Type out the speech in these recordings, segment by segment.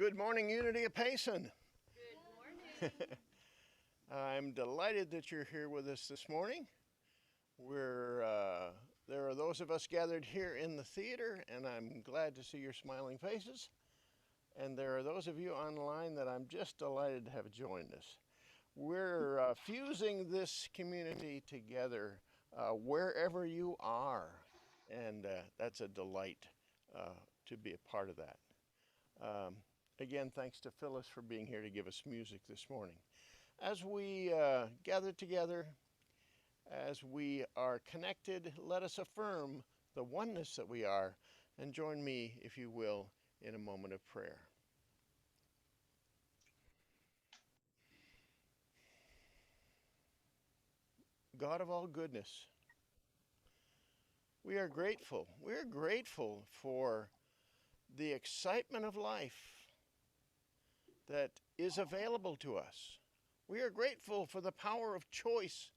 Good morning, Unity of Payson. Good morning. I'm delighted that you're here with us this morning. There are those of us gathered here in the theater, and I'm glad to see your smiling faces. And there are those of you online that I'm just delighted to have joined us. We're fusing this community together wherever you are, and that's a delight to be a part of that. Um, Again, thanks to Phyllis for being here to give us music this morning. As we gather together, as we are connected, let us affirm the oneness that we are, and join me, if you will, in a moment of prayer. God of all goodness, we are grateful. We're grateful for the excitement of life that is available to us. We are grateful for the power of choice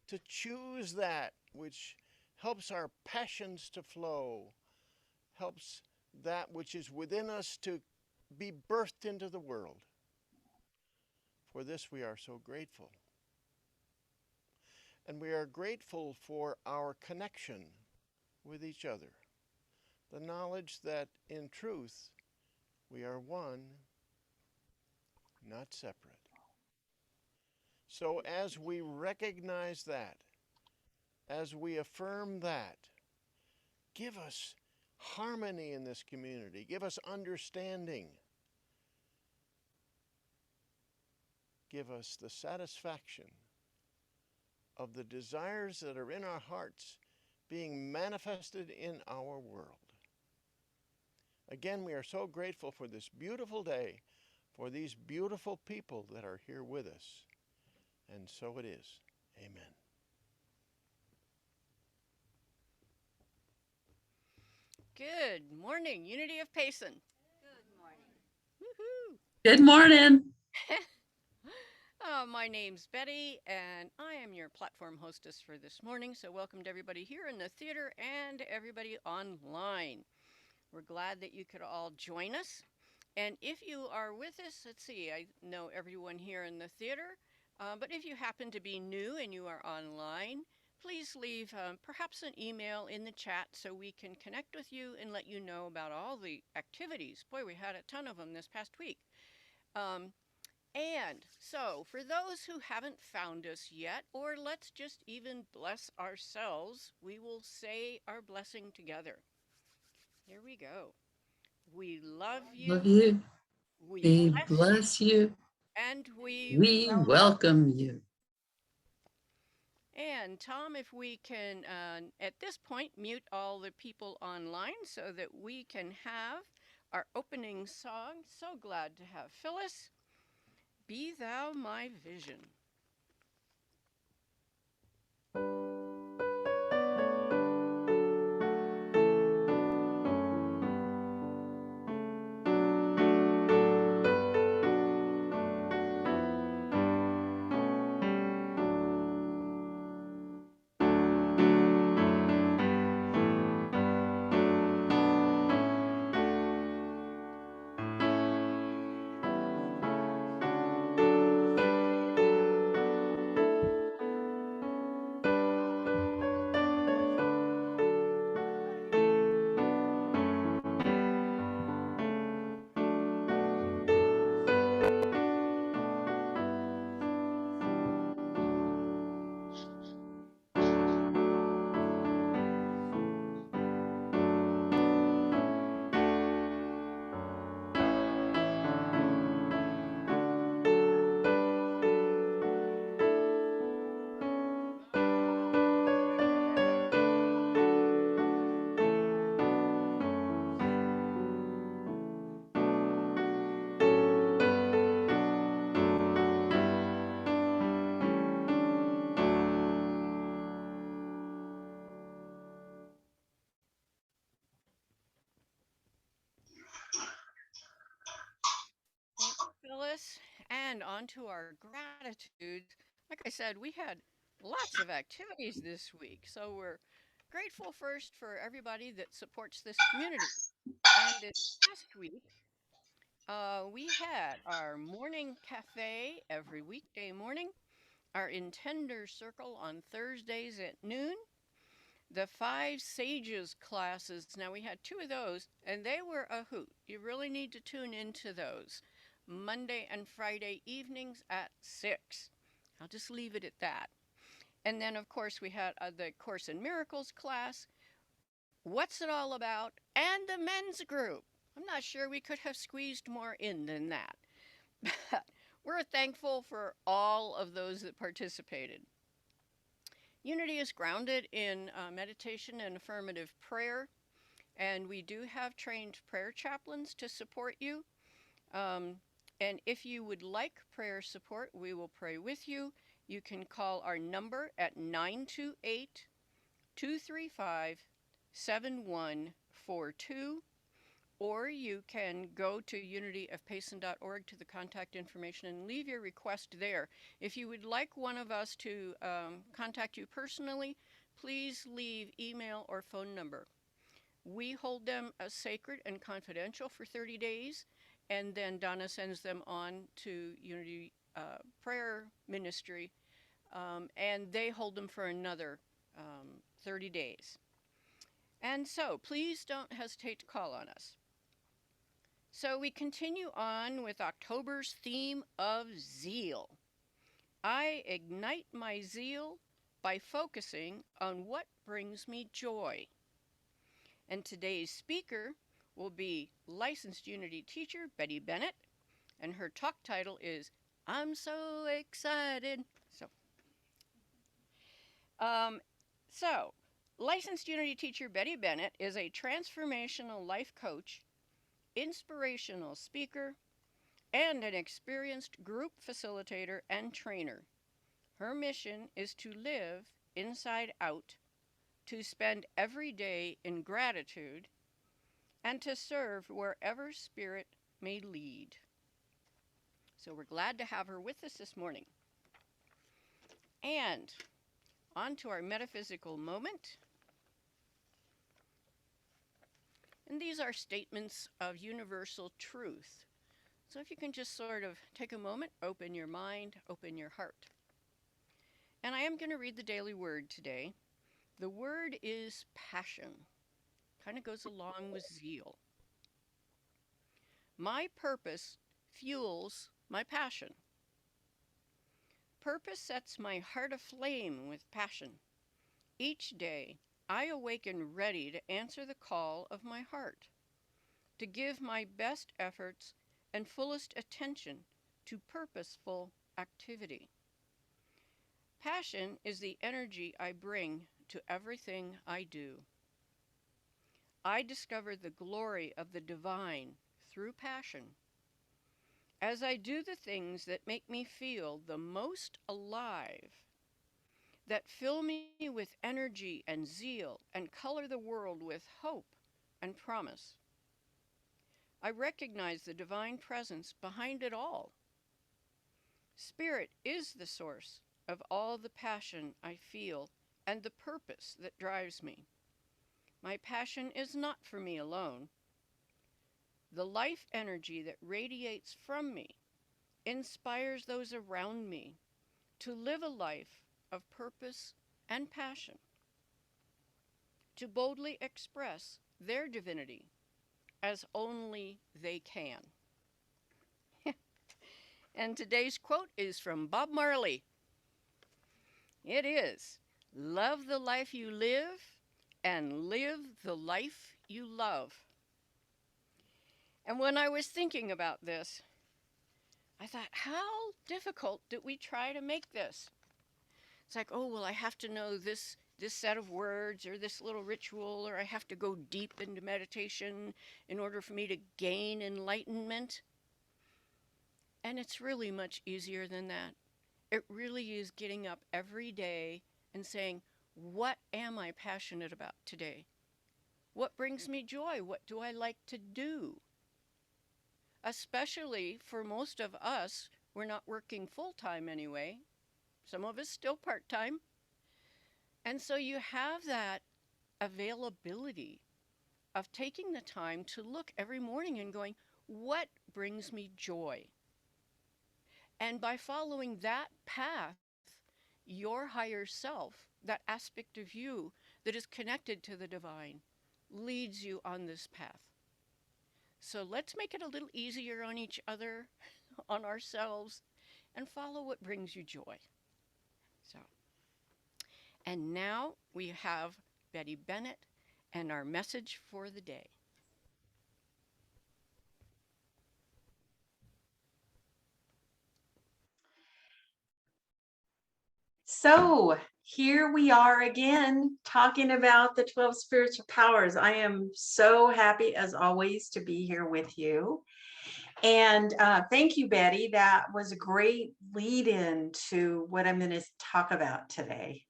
to choose that which helps our passions to flow, helps that which is within us to be birthed into the world. For this we are so grateful. And we are grateful for our connection with each other, the knowledge that in truth we are one, not separate. So as we recognize that, as we affirm that, give us harmony in this community. Give us understanding. Give us the satisfaction of the desires that are in our hearts being manifested in our world. Again, we are so grateful for this beautiful day, for these beautiful people that are here with us. And so it is. Amen. Good morning, Unity of Payson. Good morning. Woohoo! Good morning. My name's Betty, and I am your platform hostess for this morning. So, welcome to everybody here in the theater and everybody online. We're glad that you could all join us. And if you are with us, let's see, I know everyone here in the theater, but if you happen to be new and you are online, please leave perhaps an email in the chat so we can connect with you and let you know about all the activities. Boy, we had a ton of them this past week. And so, for those who haven't found us yet, or let's just even bless ourselves, we will say our blessing together. Here we go. We love you. Love you. We We bless you. bless you. And we We welcome you. And Tom, if we can, at this point, mute all the people online so that we can have our opening song. So glad to have Phyllis. Be Thou My Vision. Thanks, Phyllis. And on to our gratitude. Like I said, we had lots of activities this week. So we're grateful first for everybody that supports this community. And this past week, We had our morning cafe every weekday morning, our Intender Circle on Thursdays at noon, the Five Sages classes. Now, we had two of those, and they were a hoot. You really need to tune into those Monday and Friday evenings at 6. I'll just leave it at that. And then, of course, we had the Course in Miracles class, What's It All About, and the men's group. I'm not sure we could have squeezed more in than that. But we're thankful for all of those that participated. Unity is grounded in meditation and affirmative prayer, and we do have trained prayer chaplains to support you. And if you would like prayer support, we will pray with you. You can call our number at 928 235 7142, or you can go to unityofpayson.org to the contact information and leave your request there. If you would like one of us to contact you personally, please leave email or phone number. We hold them as sacred and confidential for 30 days, and then Donna sends them on to Unity Prayer Ministry, and they hold them for another 30 days. And so please don't hesitate to call on us. So we continue on with October's theme of zeal. I ignite my zeal by focusing on what brings me joy. And today's speaker will be licensed Unity teacher Betty Bennett, and her talk title is I'm So Excited. So, licensed Unity teacher Betty Bennett is a transformational life coach, inspirational speaker, and an experienced group facilitator and trainer. Her mission is to live inside out, to spend every day in gratitude, and to serve wherever spirit may lead. So we're glad to have her with us this morning. And on to our metaphysical moment. And these are statements of universal truth. So if you can just sort of take a moment, open your mind, open your heart. And I am going to read the daily word today. The word is passion. Kind of goes along with zeal. My purpose fuels my passion. Purpose sets my heart aflame with passion. Each day, I awaken ready to answer the call of my heart, to give my best efforts and fullest attention to purposeful activity. Passion is the energy I bring to everything I do. I discover the glory of the divine through passion. As I do the things that make me feel the most alive, that fill me with energy and zeal and color the world with hope and promise, I recognize the divine presence behind it all. Spirit is the source of all the passion I feel and the purpose that drives me. My passion is not for me alone. The life energy that radiates from me inspires those around me to live a life of purpose and passion, to boldly express their divinity as only they can. And today's quote is from Bob Marley. It is, love the life you live and live the life you love. And when I was thinking about this, I thought, how difficult did we try to make this? It's like, oh, well, I have to know this set of words or this little ritual, or I have to go deep into meditation in order for me to gain enlightenment. And it's really much easier than that. It really is getting up every day and saying, what am I passionate about today? What brings me joy? What do I like to do? Especially for most of us, we're not working full-time anyway. Some of us still part-time. And so you have that availability of taking the time to look every morning and going, what brings me joy. And by following that path, your higher self, that aspect of you that is connected to the divine, leads you on this path. So let's make it a little easier on each other, on ourselves, and follow what brings you joy. So, and now we have Betty Bennett and our message for the day. So here we are again talking about the 12 spiritual powers. I am so happy as always to be here with you. And thank you, Betty. That was a great lead in to what I'm going to talk about today.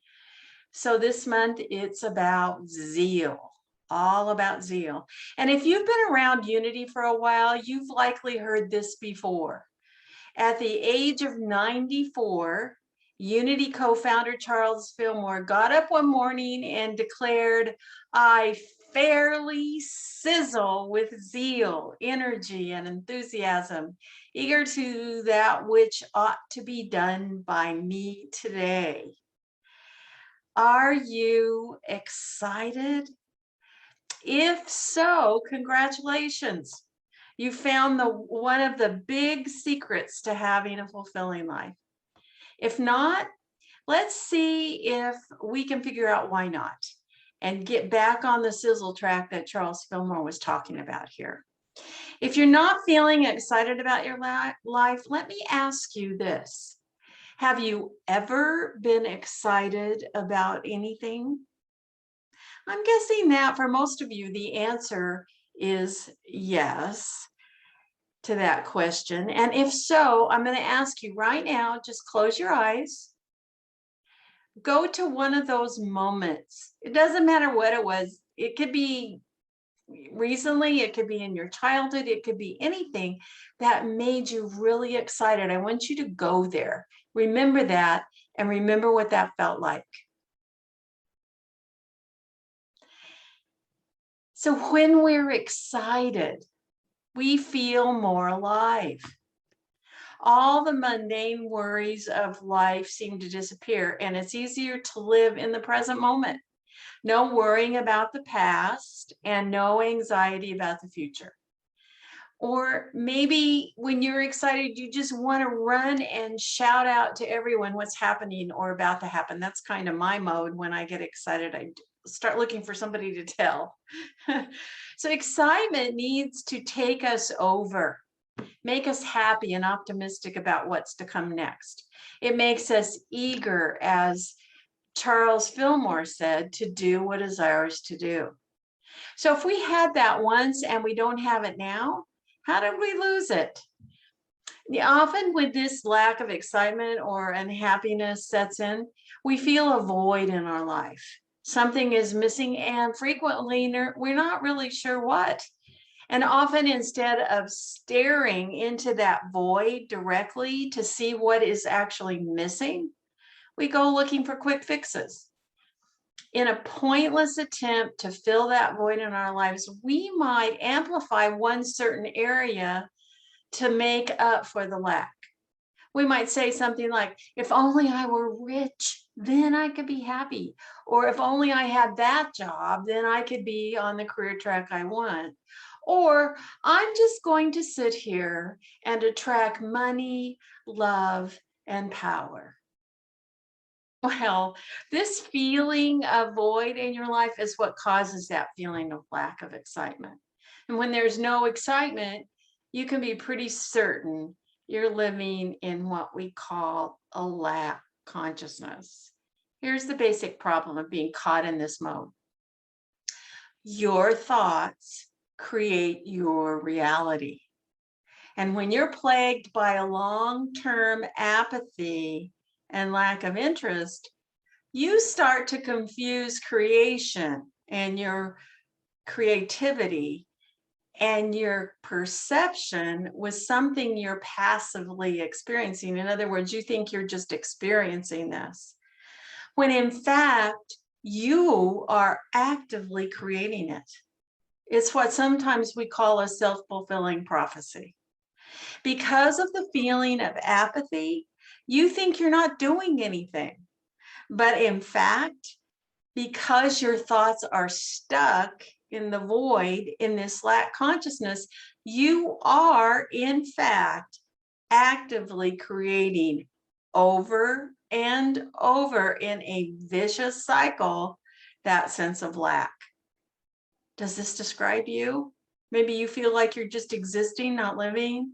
So this month it's about zeal, all about zeal. And if you've been around Unity for a while, you've likely heard this before. At the age of 94, Unity co-founder Charles Fillmore got up one morning and declared, "I fairly sizzle with zeal, energy, and enthusiasm, eager to do that which ought to be done by me today." Are you excited? If so, congratulations. You found one of the big secrets to having a fulfilling life. If not, let's see if we can figure out why not and get back on the sizzle track that Charles Fillmore was talking about here. If you're not feeling excited about your life, let me ask you this. Have you ever been excited about anything? I'm guessing that for most of you, the answer is yes to that question. And if so, I'm going to ask you right now, just close your eyes. Go to one of those moments. It doesn't matter what it was. It could be recently, it could be in your childhood, it could be anything that made you really excited. I want you to go there. Remember that and remember what that felt like. So when we're excited, we feel more alive. All the mundane worries of life seem to disappear, and it's easier to live in the present moment. No worrying about the past and no anxiety about the future. Or maybe when you're excited, you just want to run and shout out to everyone what's happening or about to happen. That's kind of my mode when I get excited. I start looking for somebody to tell. So excitement needs to take us over, make us happy and optimistic about what's to come next. It makes us eager, as Charles Fillmore said, to do what is ours to do. So if we had that once and we don't have it now, how did we lose it? Often when this lack of excitement or unhappiness sets in, we feel a void in our life. Something is missing, and frequently we're not really sure what. And often, instead of staring into that void directly to see what is actually missing, we go looking for quick fixes. In a pointless attempt to fill that void in our lives, we might amplify one certain area to make up for the lack. We might say something like, if only I were rich, then I could be happy. Or if only I had that job, then I could be on the career track I want. Or I'm just going to sit here and attract money, love, and power. Well, this feeling of void in your life is what causes that feeling of lack of excitement. And when there's no excitement, you can be pretty certain you're living in what we call a lack consciousness. Here's the basic problem of being caught in this mode. Your thoughts create your reality. And when you're plagued by a long-term apathy and lack of interest, you start to confuse creation and your creativity and your perception with something you're passively experiencing. In other words, you think you're just experiencing this, when in fact, you are actively creating it. It's what sometimes we call a self-fulfilling prophecy. Because of the feeling of apathy, you think you're not doing anything. But in fact, because your thoughts are stuck in the void, in this lack consciousness, you are, in fact, actively creating over and over in a vicious cycle that sense of lack. Does this describe you? Maybe you feel like you're just existing, not living,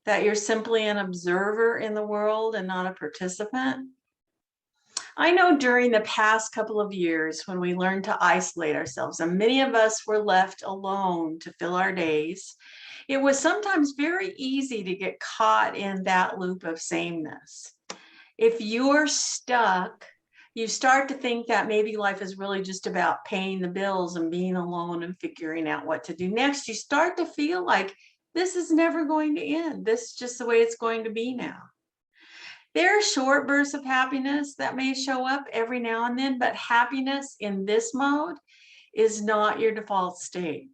that you're simply an observer in the world and not a participant. I know during the past couple of years when we learned to isolate ourselves, and many of us were left alone to fill our days, it was sometimes very easy to get caught in that loop of sameness. If you're stuck, you start to think that maybe life is really just about paying the bills and being alone and figuring out what to do next. You start to feel like this is never going to end. This is just the way it's going to be now. There are short bursts of happiness that may show up every now and then, but happiness in this mode is not your default state.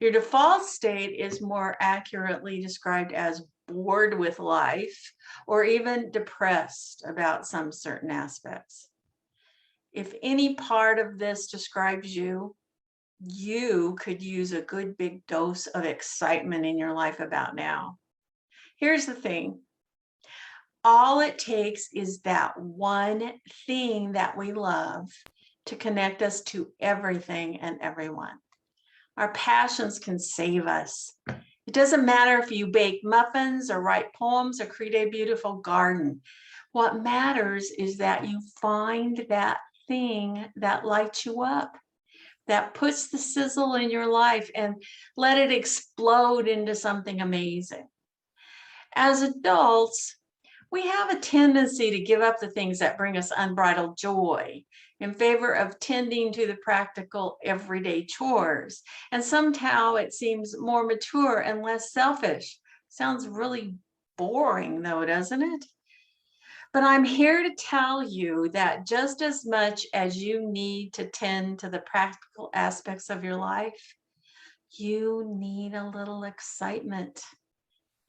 Your default state is more accurately described as bored with life or even depressed about some certain aspects. If any part of this describes you, you could use a good big dose of excitement in your life about now. Here's the thing. All it takes is that one thing that we love to connect us to everything and everyone. Our passions can save us. It doesn't matter if you bake muffins or write poems or create a beautiful garden. What matters is that you find that thing that lights you up, that puts the sizzle in your life and let it explode into something amazing. As adults, we have a tendency to give up the things that bring us unbridled joy in favor of tending to the practical everyday chores. And somehow it seems more mature and less selfish. Sounds really boring though, doesn't it? But I'm here to tell you that just as much as you need to tend to the practical aspects of your life, you need a little excitement.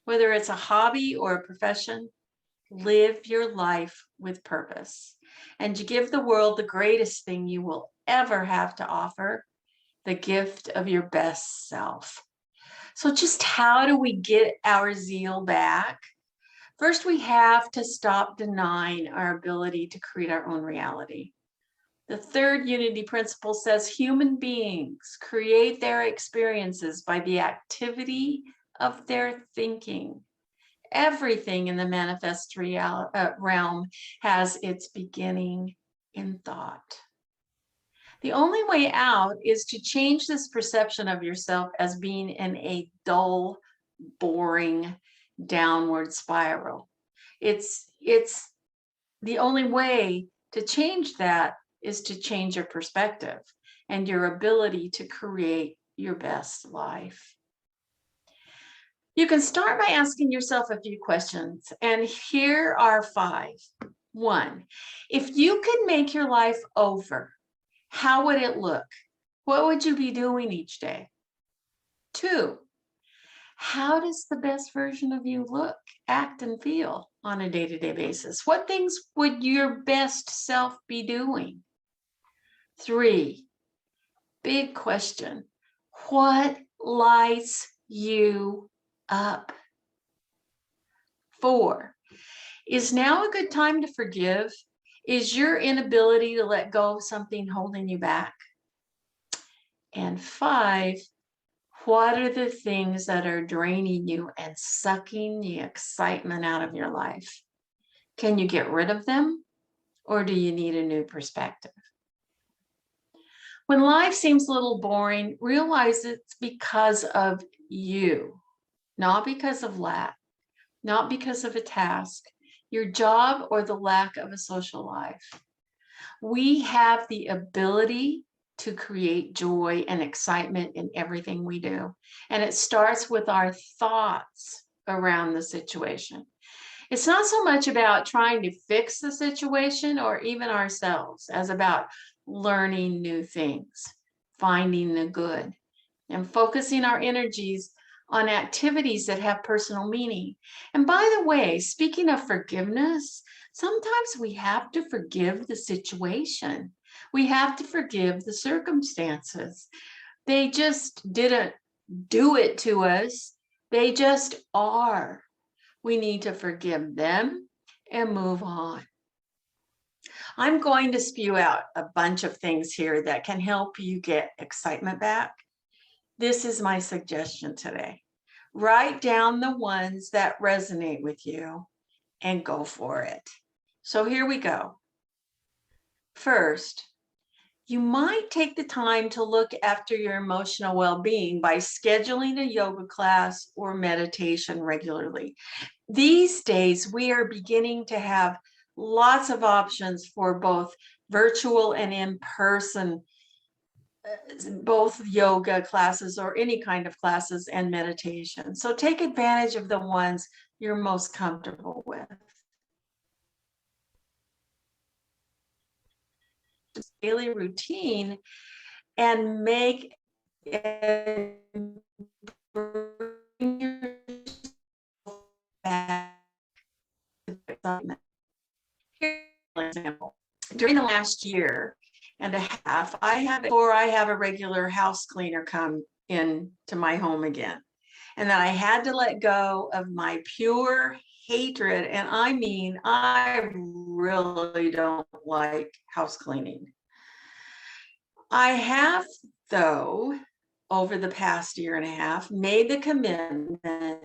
Whether it's a hobby or a profession, live your life with purpose. And you give the world the greatest thing you will ever have to offer, the gift of your best self. So just how do we get our zeal back? First, we have to stop denying our ability to create our own reality. The third unity principle says human beings create their experiences by the activity of their thinking. Everything in the manifest realm has its beginning in thought. The only way out is to change this perception of yourself as being in a dull, boring, downward spiral. It's the only way to change that is to change your perspective and your ability to create your best life. You can start by asking yourself a few questions, and here are 5. 1, if you could make your life over, how would it look? What would you be doing each day? 2, how does the best version of you look, act, and feel on a day-to-day basis? What things would your best self be doing? 3, big question. What lights you up? 4, is now a good time to forgive? Is your inability to let go of something holding you back? And 5, what are the things that are draining you and sucking the excitement out of your life? Can you get rid of them, or do you need a new perspective? When life seems a little boring, realize it's because of you, not because of lack, not because of a task, your job, or the lack of a social life. We have the ability to create joy and excitement in everything we do. And it starts with our thoughts around the situation. It's not so much about trying to fix the situation or even ourselves as about learning new things, finding the good, and focusing our energies on activities that have personal meaning. And by the way, speaking of forgiveness, sometimes we have to forgive the situation. We have to forgive the circumstances. They just didn't do it to us. They just are. We need to forgive them and move on. I'm going to spew out a bunch of things here that can help you get excitement back. This is my suggestion today. Write down the ones that resonate with you and go for it. So here we go. First, you might take the time to look after your emotional well-being by scheduling a yoga class or meditation regularly. These days, we are beginning to have lots of options for both virtual and in-person, both yoga classes or any kind of classes and meditation. So take advantage of the ones you're most comfortable with. Daily routine and make it bring yourself back to excitement. Here's an example. During the last year and a half, I have a regular house cleaner come in to my home again. And then I had to let go of my pure hatred. And I mean, I really don't like house cleaning. I have, though, over the past year and a half, made the commitment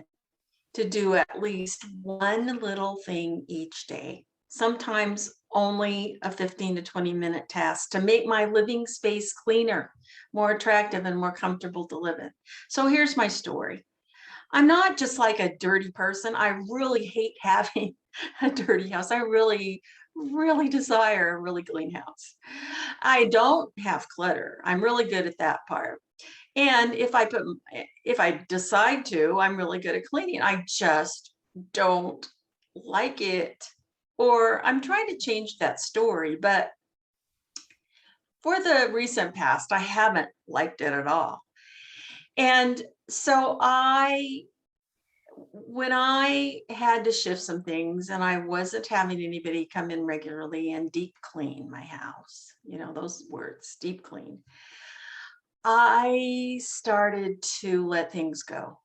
to do at least one little thing each day, sometimes only a 15 to 20-minute task to make my living space cleaner, more attractive, and more comfortable to live in. So here's my story. I'm not just like a dirty person. I really hate having a dirty house. I really desire a really clean house. I don't have clutter. I'm really good at that part. And if I decide to, I'm really good at cleaning. I just don't like it. Or I'm trying to change that story, but for the recent past, I haven't liked it at all. And so when I had to shift some things and I wasn't having anybody come in regularly and deep clean my house, you know, those words, deep clean, I started to let things go.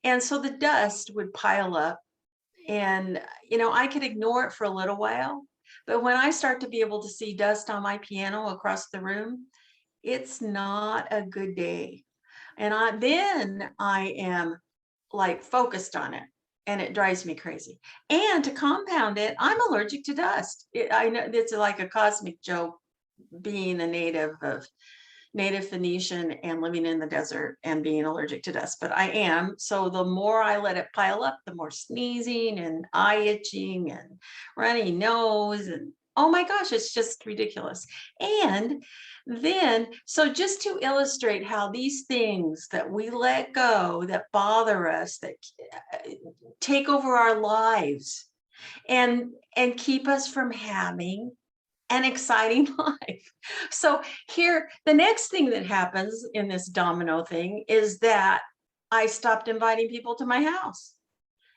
And so the dust would pile up and, you know, I could ignore it for a little while. But when I start to be able to see dust on my piano across the room, it's not a good day. And then I am like focused on it and it drives me crazy. And to compound it, I'm allergic to dust. I know it's like a cosmic joke being a native Phoenician and living in the desert and being allergic to dust, but I am. So the more I let it pile up, the more sneezing and eye itching and runny nose and oh my gosh, it's just ridiculous. And then, so just to illustrate how these things that we let go, that bother us, that take over our lives and keep us from having an exciting life. So here, the next thing that happens in this domino thing is that I stopped inviting people to my house.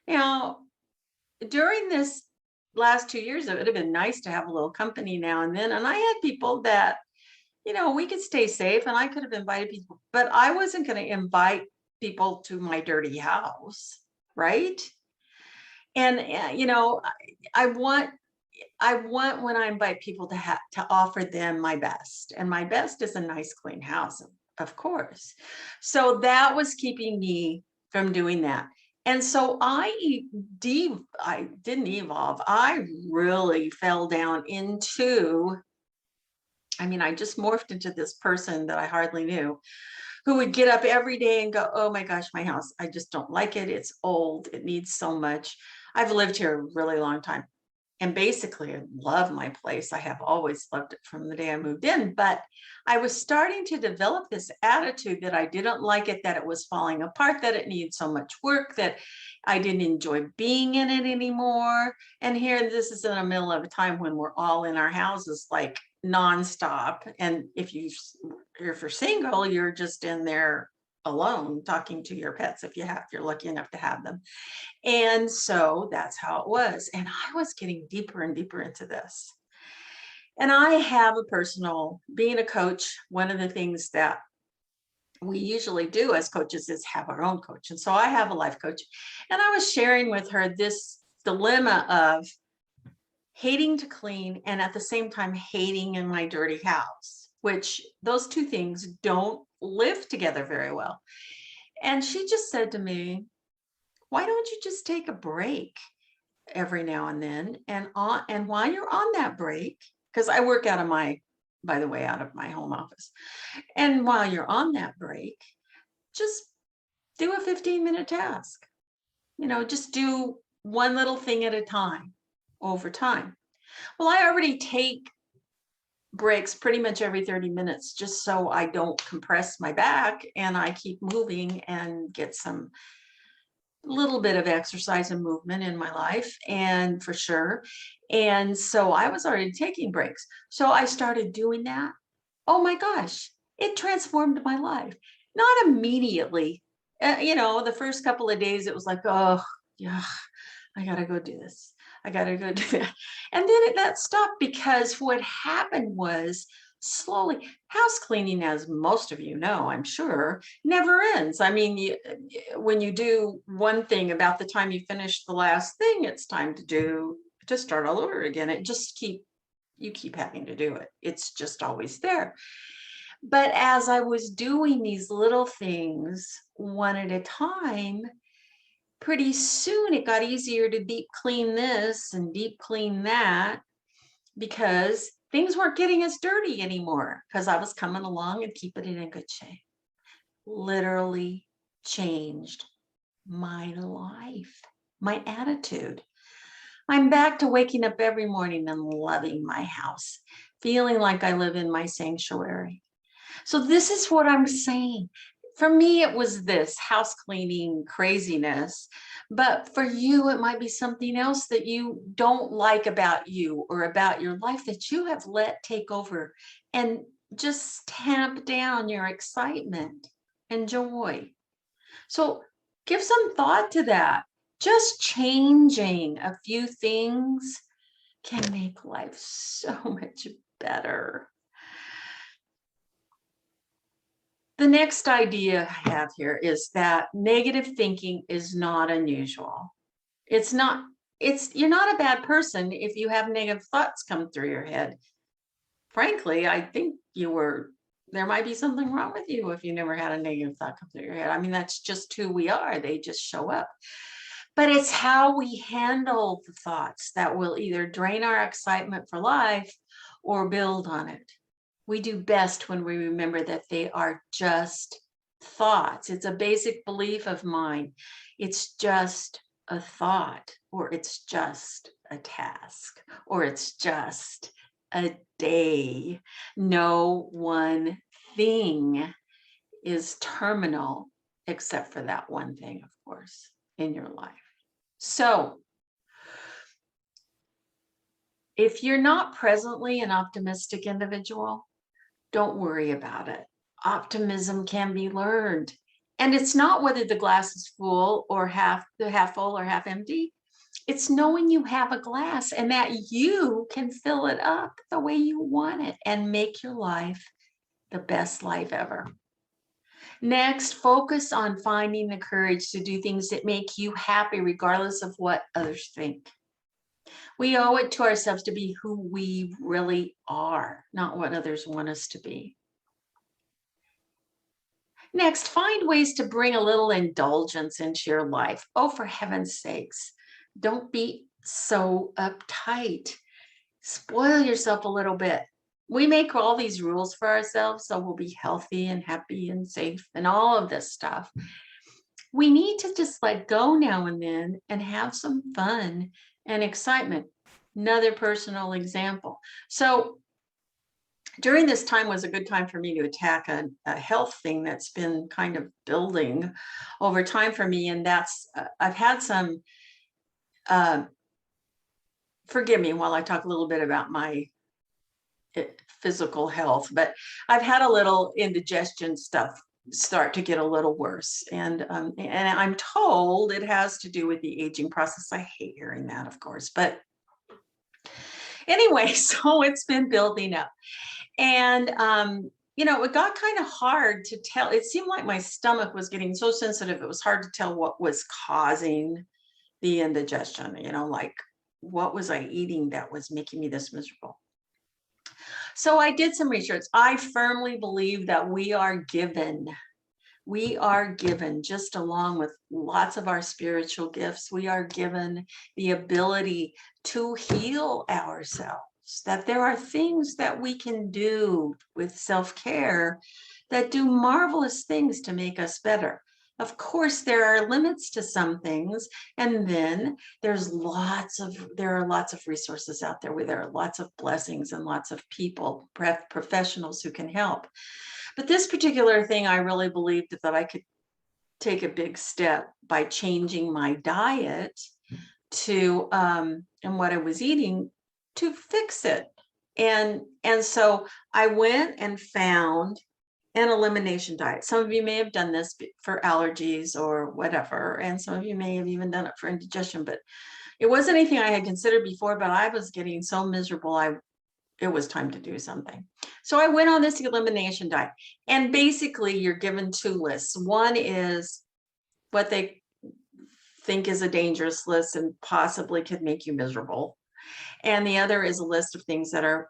Now, during this last 2 years, it would have been nice to have a little company now and then. And I had people that, you know, we could stay safe and I could have invited people, but I wasn't going to invite people to my dirty house, right? And, you know, I want when I invite people to offer them my best, and my best is a nice clean house, of course. So that was keeping me from doing that. And so I didn't evolve. I really fell down into, I just morphed into this person that I hardly knew, who would get up every day and go, oh my gosh, my house, I just don't like it. It's old. It needs so much. I've lived here a really long time. And basically, I love my place. I have always loved it from the day I moved in. But I was starting to develop this attitude that I didn't like it, that it was falling apart, that it needed so much work, that I didn't enjoy being in it anymore. And here, this is in the middle of a time when we're all in our houses like nonstop. And if you're single, you're just in there alone talking to your pets if you're lucky enough to have them. And so that's how it was. And I was getting deeper and deeper into this. And I have being a coach, one of the things that we usually do as coaches is have our own coach. And so I have a life coach. And I was sharing with her this dilemma of hating to clean and at the same time hating in my dirty house, which those two things don't live together very well. And she just said to me, why don't you just take a break every now and then? And while you're on that break, because I work out of my home office. And while you're on that break, just do a 15-minute task. Just do one little thing at a time over time. Well, I already take breaks pretty much every 30 minutes just so I don't compress my back and I keep moving and get some little bit of exercise and movement in my life, and for sure. And so I was already taking breaks. So I started doing that. Oh my gosh, it transformed my life. Not immediately. The first couple of days, it was like, oh, yeah, I got to go do this. I got to go do that. And then that stopped because what happened was slowly, house cleaning, as most of you know, I'm sure, never ends. I mean, when you do one thing, about the time you finish the last thing, it's time to start all over again. You keep having to do it. It's just always there. But as I was doing these little things one at a time, pretty soon it got easier to deep clean this and deep clean that, because things weren't getting as dirty anymore because I was coming along and keeping it in good shape. Literally changed my life, my attitude. I'm back to waking up every morning and loving my house, feeling like I live in my sanctuary. So this is what I'm saying. For me, it was this house cleaning craziness, but for you, it might be something else that you don't like about you or about your life that you have let take over and just tamp down your excitement and joy. So give some thought to that. Just changing a few things can make life so much better. The next idea I have here is that negative thinking is not unusual. You're not a bad person if you have negative thoughts come through your head. Frankly, I think there might be something wrong with you if you never had a negative thought come through your head. I mean, that's just who we are. They just show up. But it's how we handle the thoughts that will either drain our excitement for life or build on it. We do best when we remember that they are just thoughts. It's a basic belief of mine. It's just a thought, or it's just a task, or it's just a day. No one thing is terminal except for that one thing, of course, in your life. So if you're not presently an optimistic individual, don't worry about it. Optimism can be learned. And it's not whether the glass is full or half full or half empty. It's knowing you have a glass and that you can fill it up the way you want it and make your life the best life ever. Next, focus on finding the courage to do things that make you happy, regardless of what others think. We owe it to ourselves to be who we really are, not what others want us to be. Next, find ways to bring a little indulgence into your life. Oh, for heaven's sakes, don't be so uptight. Spoil yourself a little bit. We make all these rules for ourselves so we'll be healthy and happy and safe and all of this stuff. We need to just let go now and then and have some fun and excitement. Another personal example. So during this time was a good time for me to attack a health thing that's been kind of building over time for me. And that's, I've had some, forgive me while I talk a little bit about my physical health, but I've had a little indigestion stuff start to get a little worse. And I'm told it has to do with the aging process. I hate hearing that, of course, but anyway, so it's been building up. And it got kind of hard to tell. It seemed like my stomach was getting so sensitive, it was hard to tell what was causing the indigestion, like what was I eating that was making me this miserable. So I did some research. I firmly believe that we are given, just along with lots of our spiritual gifts, we are given the ability to heal ourselves, that there are things that we can do with self-care that do marvelous things to make us better. Of course, there are limits to some things, and then there are lots of resources out there where there are lots of blessings and lots of people, professionals who can help. But this particular thing, I really believed that I could take a big step by changing my diet to and what I was eating to fix it. And so I went and found an elimination diet. Some of you may have done this for allergies or whatever, and some of you may have even done it for indigestion, but it wasn't anything I had considered before, but I was getting so miserable, it was time to do something. So I went on this elimination diet, and basically you're given two lists. One is what they think is a dangerous list and possibly could make you miserable. And the other is a list of things that are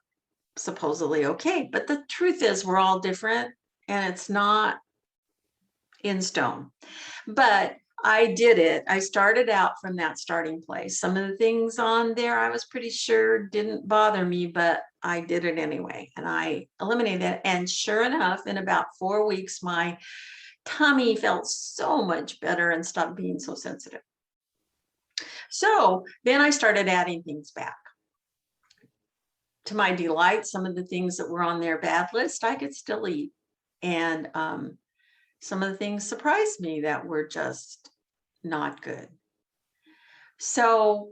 supposedly okay. But the truth is we're all different, and it's not in stone. But I did it. I started out from that starting place. Some of the things on there I was pretty sure didn't bother me, but I did it anyway. And I eliminated it. And sure enough, in about 4 weeks, my tummy felt so much better and stopped being so sensitive. So then I started adding things back. To my delight, some of the things that were on their bad list, I could still eat. And some of the things surprised me that were just not good. So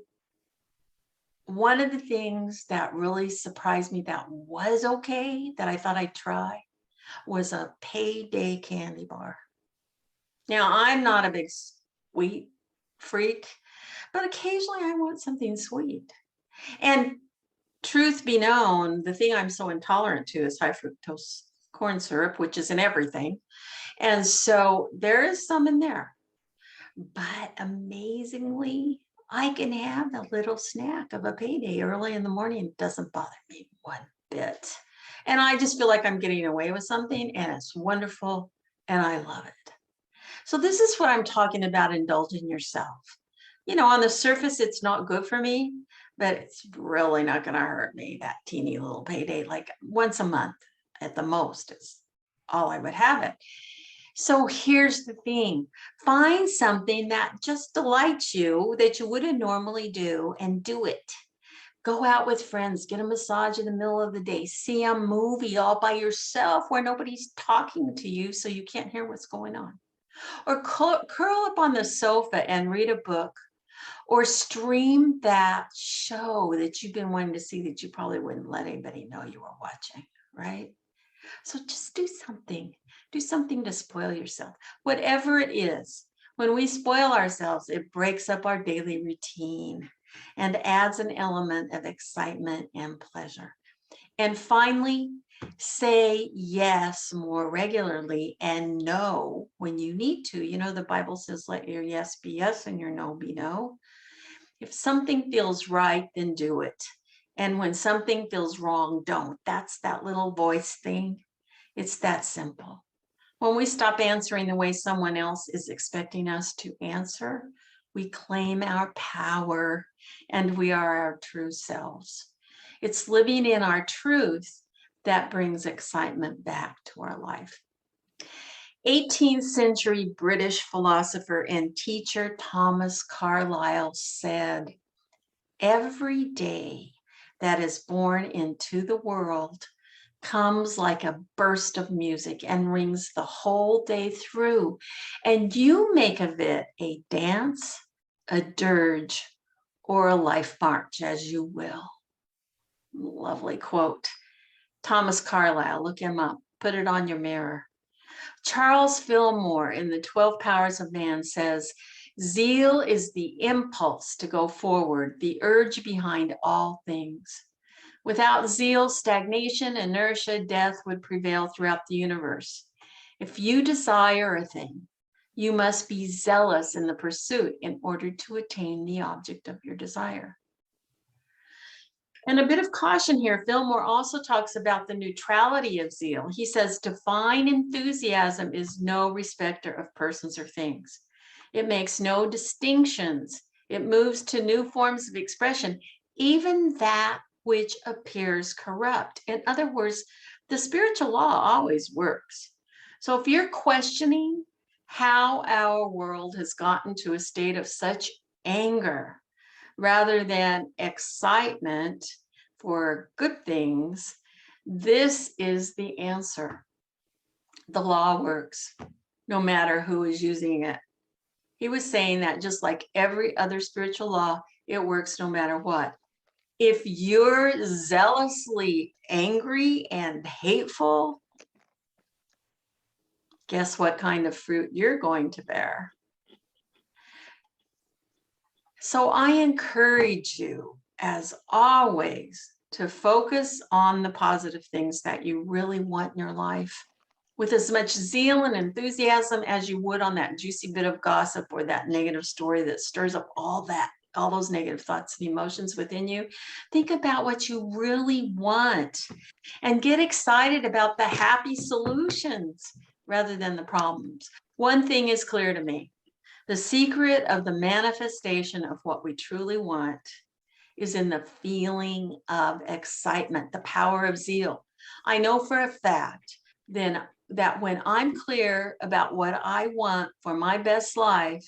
one of the things that really surprised me that was okay, that I thought I'd try, was a payday candy bar. Now, I'm not a big sweet freak, but occasionally I want something sweet. And truth be known, the thing I'm so intolerant to is high fructose corn syrup, which is in everything. And so there is some in there. But amazingly, I can have a little snack of a payday early in the morning. It doesn't bother me one bit. And I just feel like I'm getting away with something, and it's wonderful, and I love it. So this is what I'm talking about, indulging yourself. On the surface, it's not good for me, but it's really not going to hurt me. That teeny little payday, like once a month at the most, is all I would have it. So here's the thing. Find something that just delights you that you wouldn't normally do, and do it. Go out with friends, get a massage in the middle of the day, see a movie all by yourself where nobody's talking to you so you can't hear what's going on. Or curl up on the sofa and read a book, or stream that show that you've been wanting to see that you probably wouldn't let anybody know you were watching, right? So just do something to spoil yourself. Whatever it is, when we spoil ourselves, it breaks up our daily routine and adds an element of excitement and pleasure. And finally, say yes more regularly and no when you need to. The Bible says, let your yes be yes and your no be no. If something feels right, then do it. And when something feels wrong, don't. That's that little voice thing. It's that simple. When we stop answering the way someone else is expecting us to answer, we claim our power and we are our true selves. It's living in our truth that brings excitement back to our life. 18th century British philosopher and teacher Thomas Carlyle said, "Every day that is born into the world comes like a burst of music and rings the whole day through, and you make of it a dance, a dirge, or a life march as you will." Lovely quote. Thomas Carlyle, look him up, put it on your mirror. Charles Fillmore in the 12 Powers of Man says, zeal is the impulse to go forward, the urge behind all things. Without zeal, stagnation, inertia, death would prevail throughout the universe. If you desire a thing, you must be zealous in the pursuit in order to attain the object of your desire. And a bit of caution here, Fillmore also talks about the neutrality of zeal. He says, divine enthusiasm is no respecter of persons or things. It makes no distinctions. It moves to new forms of expression, even that which appears corrupt. In other words, the spiritual law always works. So if you're questioning how our world has gotten to a state of such anger, rather than excitement for good things, this is the answer. The law works, no matter who is using it. He was saying that just like every other spiritual law, it works no matter what. If you're zealously angry and hateful, guess what kind of fruit you're going to bear? So I encourage you, as always, to focus on the positive things that you really want in your life with as much zeal and enthusiasm as you would on that juicy bit of gossip or that negative story that stirs up all those negative thoughts and emotions within you. Think about what you really want and get excited about the happy solutions rather than the problems. One thing is clear to me. The secret of the manifestation of what we truly want is in the feeling of excitement, the power of zeal. I know for a fact then that when I'm clear about what I want for my best life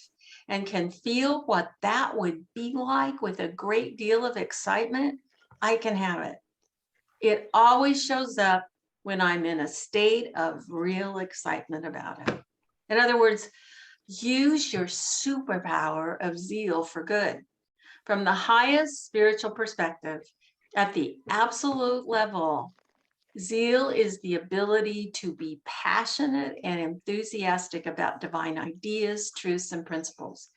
and can feel what that would be like with a great deal of excitement, I can have it. It always shows up when I'm in a state of real excitement about it. In other words, use your superpower of zeal for good. From the highest spiritual perspective, at the absolute level, zeal is the ability to be passionate and enthusiastic about divine ideas, truths, and principles.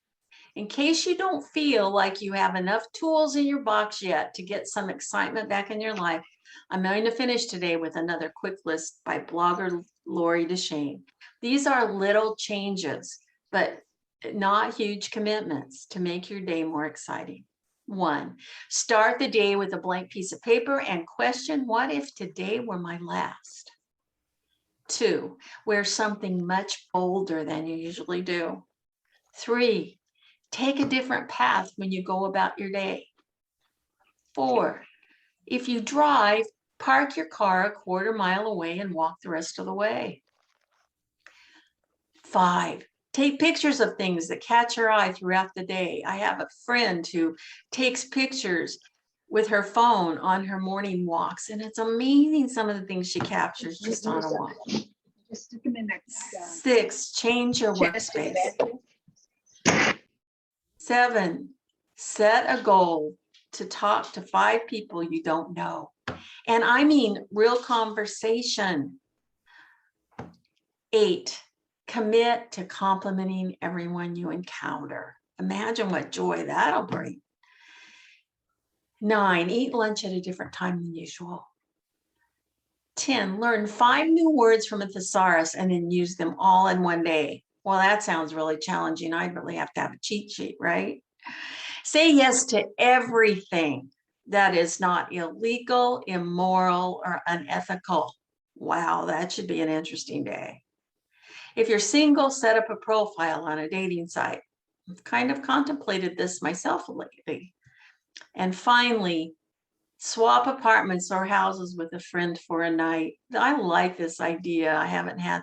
In case you don't feel like you have enough tools in your box yet to get some excitement back in your life, I'm going to finish today with another quick list by blogger Lori Deshane. These are little changes, but not huge commitments to make your day more exciting. 1, start the day with a blank piece of paper and question, what if today were my last? 2, wear something much bolder than you usually do. 3, take a different path when you go about your day. 4, if you drive, park your car a quarter mile away and walk the rest of the way. 5, take pictures of things that catch your eye throughout the day. I have a friend who takes pictures with her phone on her morning walks, and it's amazing some of the things she captures just on a walk. Just stick them in there. 6, change your workspace. 7, set a goal to talk to 5 people you don't know. And I mean real conversation. 8, commit to complimenting everyone you encounter. Imagine what joy that'll bring. 9, eat lunch at a different time than usual. 10, learn 5 new words from a thesaurus and then use them all in one day. Well, that sounds really challenging. I'd really have to have a cheat sheet, right? Say yes to everything that is not illegal, immoral, or unethical. Wow, that should be an interesting day. If you're single, set up a profile on a dating site. I've kind of contemplated this myself lately. And finally, swap apartments or houses with a friend for a night. I like this idea. I haven't had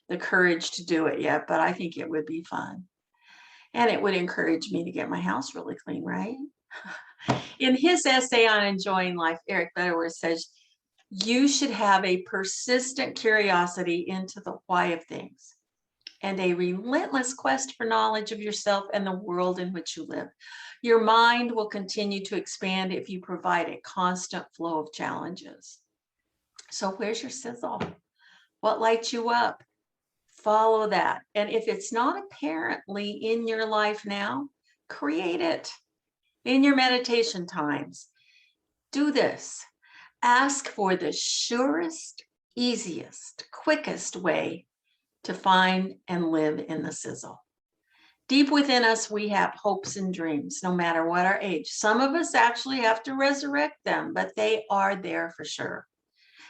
the courage to do it yet, but I think it would be fun. And it would encourage me to get my house really clean, right? In his essay on enjoying life, Eric Butterworth says, you should have a persistent curiosity into the why of things and a relentless quest for knowledge of yourself and the world in which you live. Your mind will continue to expand if you provide a constant flow of challenges. So where's your sizzle? What lights you up? follow that. And if it's not apparently in your life now, create it in your meditation times. Do this. Ask for the surest, easiest, quickest way to find and live in the sizzle. Deep within us, we have hopes and dreams, no matter what our age. Some of us actually have to resurrect them, but they are there for sure.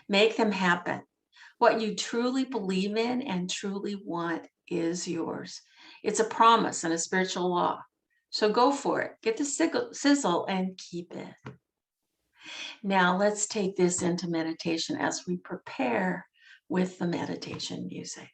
Make them happen. What you truly believe in and truly want is yours. It's a promise and a spiritual law. So go for it. Get the sizzle and keep it. Now let's take this into meditation as we prepare with the meditation music.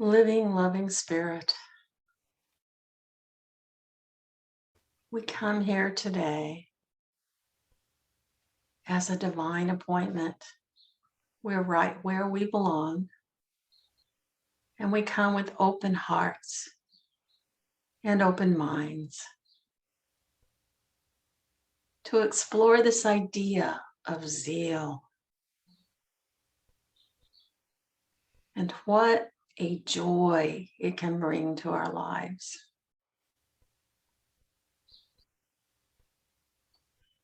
Living, loving spirit, We come here today as a divine appointment. We're right where we belong, and we come with open hearts and open minds to explore this idea of zeal. And what a joy it can bring to our lives.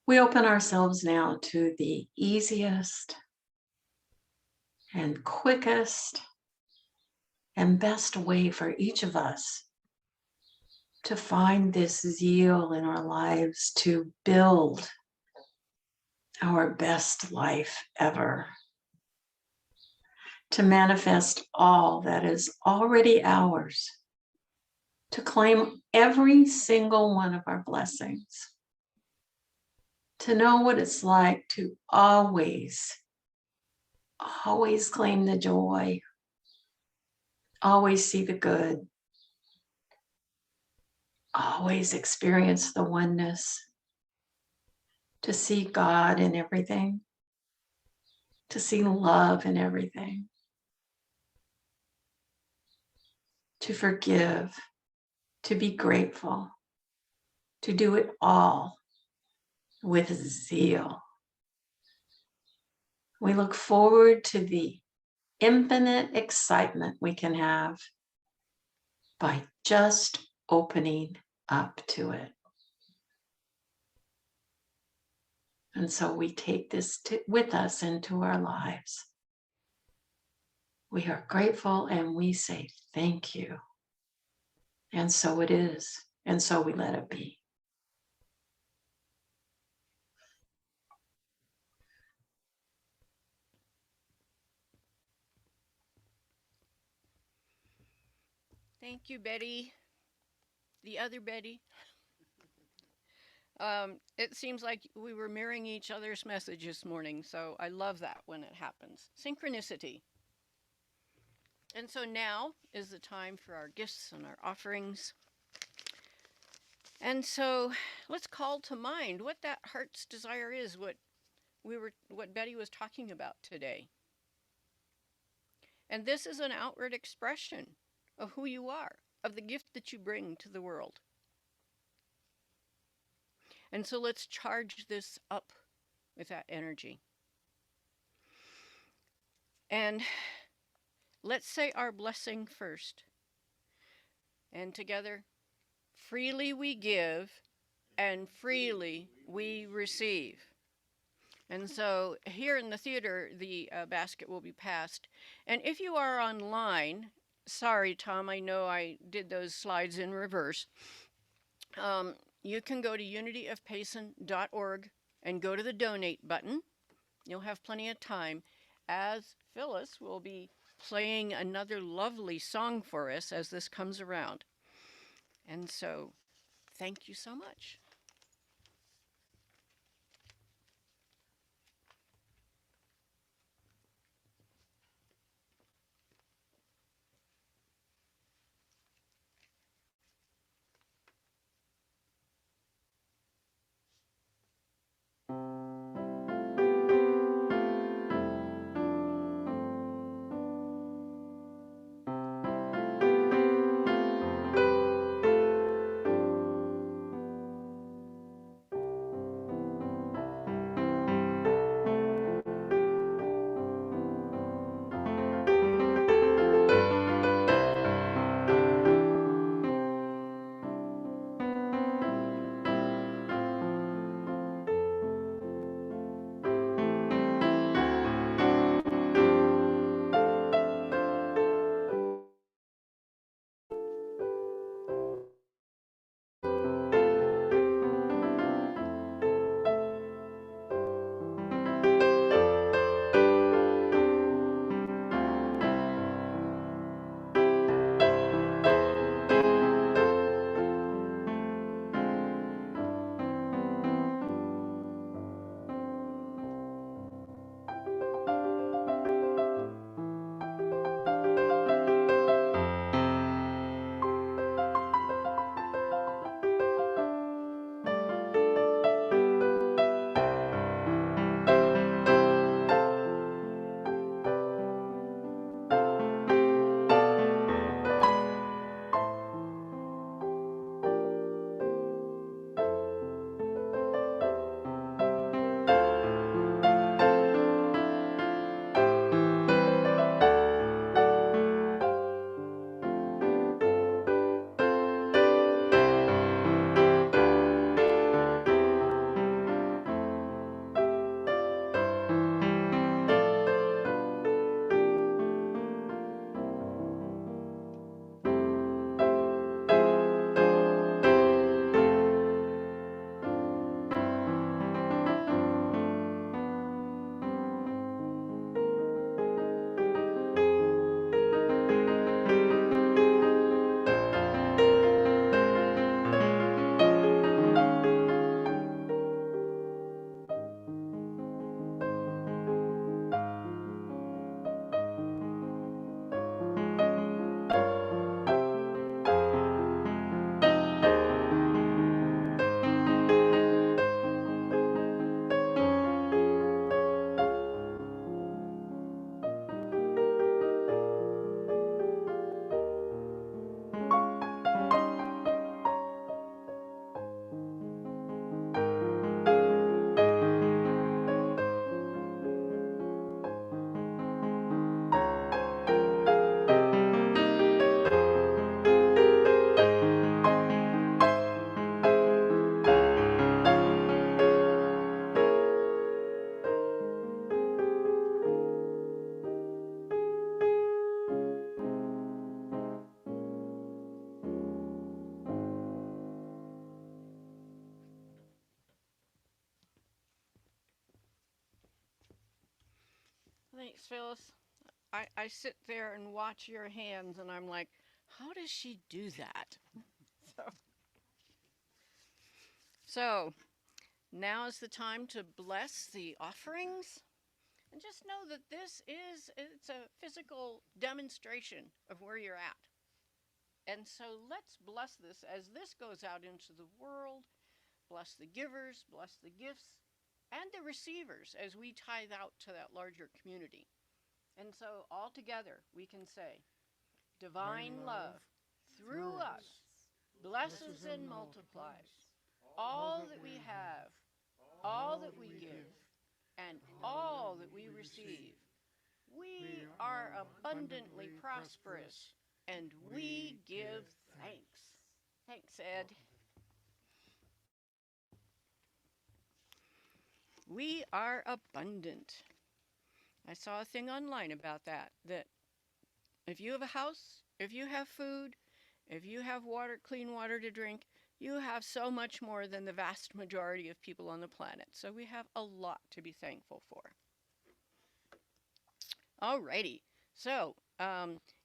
We open ourselves now to the easiest and quickest and best way for each of us to find this zeal in our lives to build our best life ever, to manifest all that is already ours, to claim every single one of our blessings, to know what it's like to always claim the joy, always see the good, always experience the oneness, to see God in everything, to see love in everything, to forgive, to be grateful, to do it all with zeal. We look forward to the infinite excitement we can have by just opening up to it. And so we take this with us into our lives. We are grateful and we say thank you. And so it is. And so we let it be. Thank you, Betty. The other Betty. It seems like we were mirroring each other's message this morning, so I love that when it happens. Synchronicity. And so now is the time for our gifts and our offerings. And so let's call to mind what that heart's desire is, what Betty was talking about today. And this is an outward expression of who you are, of the gift that you bring to the world. And so let's charge this up with that energy. And let's say our blessing first. And together, freely we give and freely we receive. And so here in the theater, the basket will be passed. And if you are online, sorry, Tom, I know I did those slides in reverse. You can go to unityofpayson.org and go to the donate button. You'll have plenty of time, as Phyllis will be playing another lovely song for us as this comes around. And so, thank you so much. Thanks, Phyllis. I sit there and watch your hands, and I'm like, how does she do that? So now is the time to bless the offerings. And just know that it's a physical demonstration of where you're at. And so let's bless this as this goes out into the world. Bless the givers, bless the gifts, and the receivers as we tithe out to that larger community. And so all together we can say, divine love through us blesses and multiplies all that we have, all that we give, and all that we receive. We are abundantly prosperous, and we give thanks. Thanks, Ed. We are abundant. I saw a thing online about that if you have a house, if you have food, if you have water, clean water to drink, you have so much more than the vast majority of people on the planet. So we have a lot to be thankful for. Alrighty, so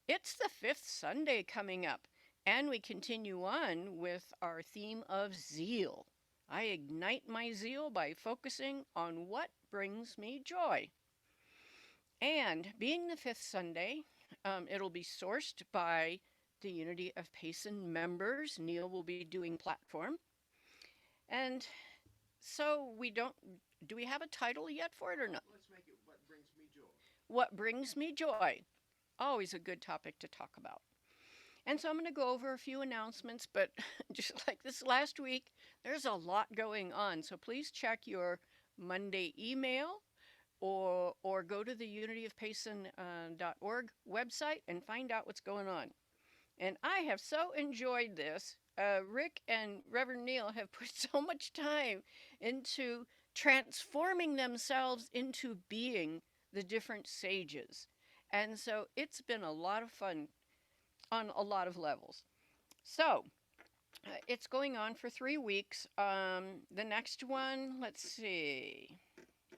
it's the 5th Sunday coming up, and we continue on with our theme of zeal. I ignite my zeal by focusing on what brings me joy. And being the 5th Sunday, it'll be sourced by the Unity of Payson members. Neil will be doing platform. And so do we have a title yet for it or not? Let's make it What Brings Me Joy. What brings me joy? Always a good topic to talk about. And so I'm going to go over a few announcements, but just like this last week, there's a lot going on. So please check your Monday email or go to the unityofpayson.org website and find out what's going on. And I have so enjoyed this. Rick and Reverend Neil have put so much time into transforming themselves into being the different sages. And so it's been a lot of fun on a lot of levels. So it's going on for 3 weeks. The next one, let's see.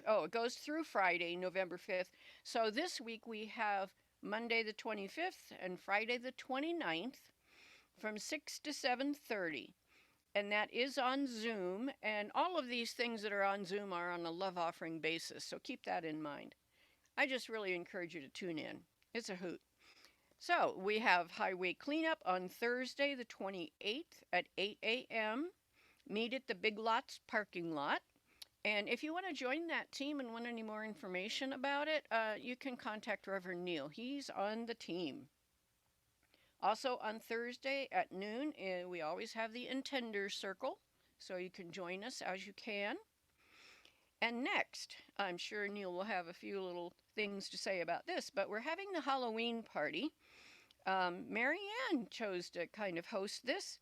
Oh, it goes through Friday, November 5th. So this week we have Monday the 25th and Friday the 29th from 6 to 7:30. And that is on Zoom. And all of these things that are on Zoom are on a love offering basis. So keep that in mind. I just really encourage you to tune in. It's a hoot. So we have highway cleanup on Thursday the 28th at 8 a.m. Meet at the Big Lots parking lot. And if you want to join that team and want any more information about it, you can contact Reverend Neil. He's on the team. Also on Thursday at noon, we always have the Intender Circle, so you can join us as you can. And next, I'm sure Neil will have a few little things to say about this, but we're having the Halloween party. Mary Ann chose to kind of host this,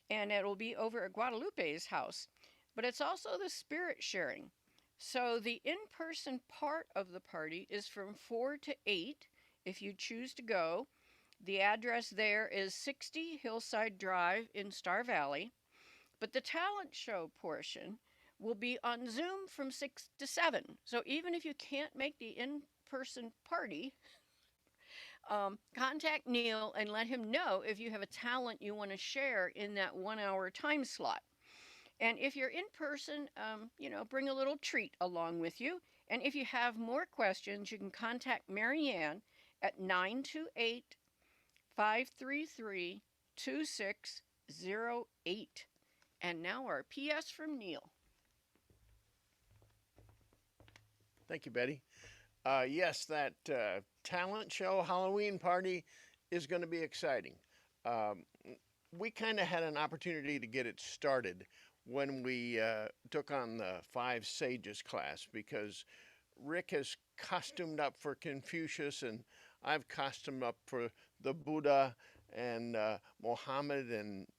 and it will be over at Guadalupe's house. But it's also the spirit sharing. So the in-person part of the party is from 4 to 8 if you choose to go. The address there is 60 Hillside Drive in Star Valley. But the talent show portion will be on Zoom from 6 to 7. So even if you can't make the in-person party, contact Neil and let him know if you have a talent you want to share in that 1-hour time slot. And if you're in person, bring a little treat along with you. And if you have more questions, you can contact Mary Ann at 928-533-2608. And now our PS from Neil. Thank you, Betty. Yes, that talent show Halloween party is going to be exciting. We kind of had an opportunity to get it started when we took on the 5 Sages class, because Rick has costumed up for Confucius and I've costumed up for the Buddha, and Mohammed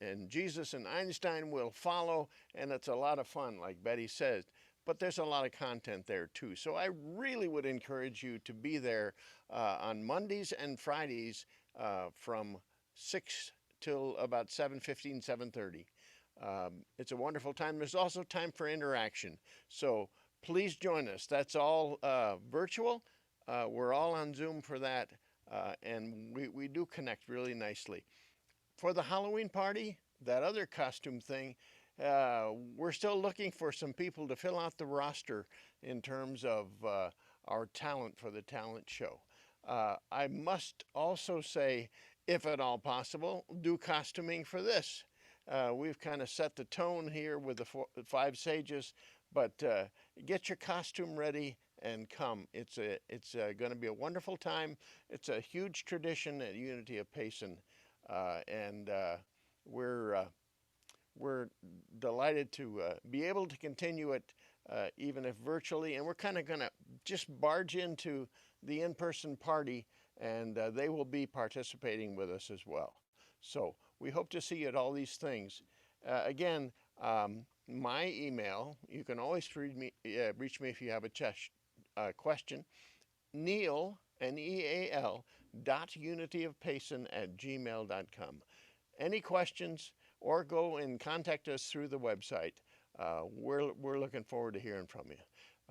and Jesus and Einstein will follow, and it's a lot of fun, like Betty says. But there's a lot of content there too. So I really would encourage you to be there on Mondays and Fridays from 6 till about 7:15, 7:30. It's a wonderful time. There's also time for interaction. So please join us. That's all virtual. we're all on Zoom for that, and we do connect really nicely. For the Halloween party, that other costume thing, we're still looking for some people to fill out the roster in terms of our talent for the talent show. I must also say, if at all possible, do costuming for this. We've kind of set the tone here with the five sages, but get your costume ready and come. It's going to be a wonderful time. It's a huge tradition at Unity of Payson, and we're delighted to be able to continue it, even if virtually. And we're kind of going to just barge into the in-person party, and they will be participating with us as well. So we hope to see you at all these things. Again, my email, you can always reach me if you have a question. Neal, Neal, .unityofpayson@gmail.com. Any questions, or go and contact us through the website. We're looking forward to hearing from you.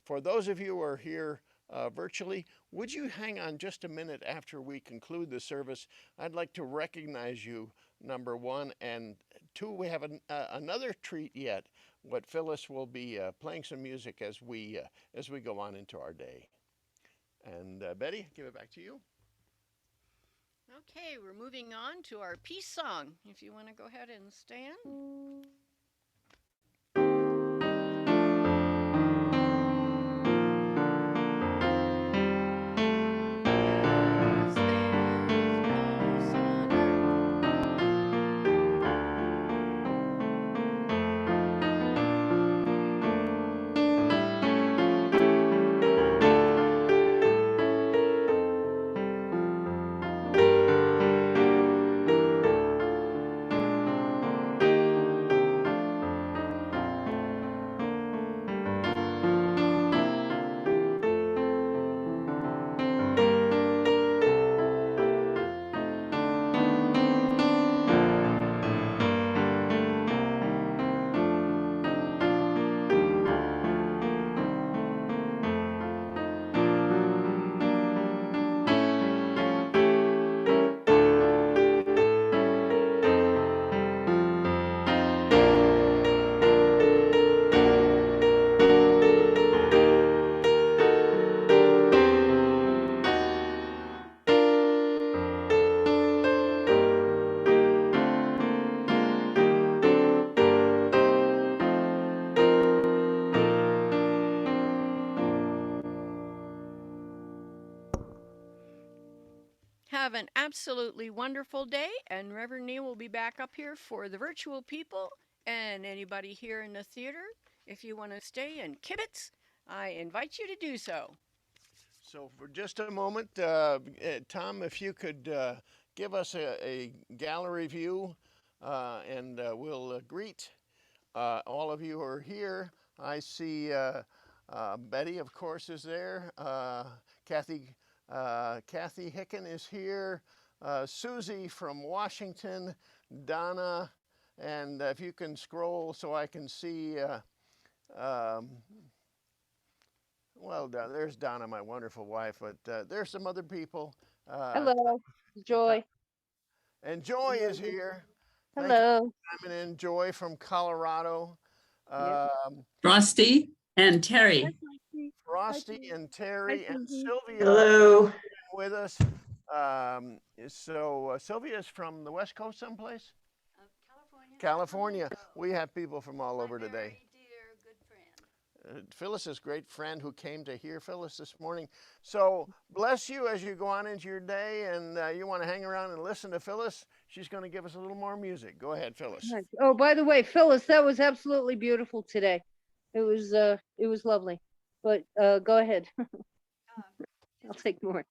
For those of you who are here virtually, would you hang on just a minute after we conclude the service? I'd like to recognize you, number one, and two, we have another treat yet. What Phyllis will be playing some music as we go on into our day. And Betty, give it back to you. Okay, we're moving on to our peace song. If you want to go ahead and stand. As there is peace on earth. Have an absolutely wonderful day, and Reverend Neal will be back up here for the virtual people and anybody here in the theater. If you want to stay and kibitz, I invite you to do so. So for just a moment, Tom, if you could give us a gallery view, and we'll greet all of you who are here. I see Betty, of course, is there. Kathy Hicken is here. Susie from Washington. Donna, and if you can scroll so I can see. Well, there's Donna, my wonderful wife, but there's some other people. Hello, Joy. And Joy is here. Thank Hello. you for coming in, Joy from Colorado. Yep. Frosty and Terry. Frosty and Terry and Susie. Sylvia Hello. with us. So Sylvia is from the West Coast someplace? California. We have people from all over today. Very dear, good friend. Phyllis's great friend who came to hear Phyllis this morning. So bless you as you go on into your day, and you want to hang around and listen to Phyllis. She's going to give us a little more music. Go ahead, Phyllis. Nice. Oh, by the way, Phyllis, that was absolutely beautiful today. It was lovely. But go ahead. I'll take more.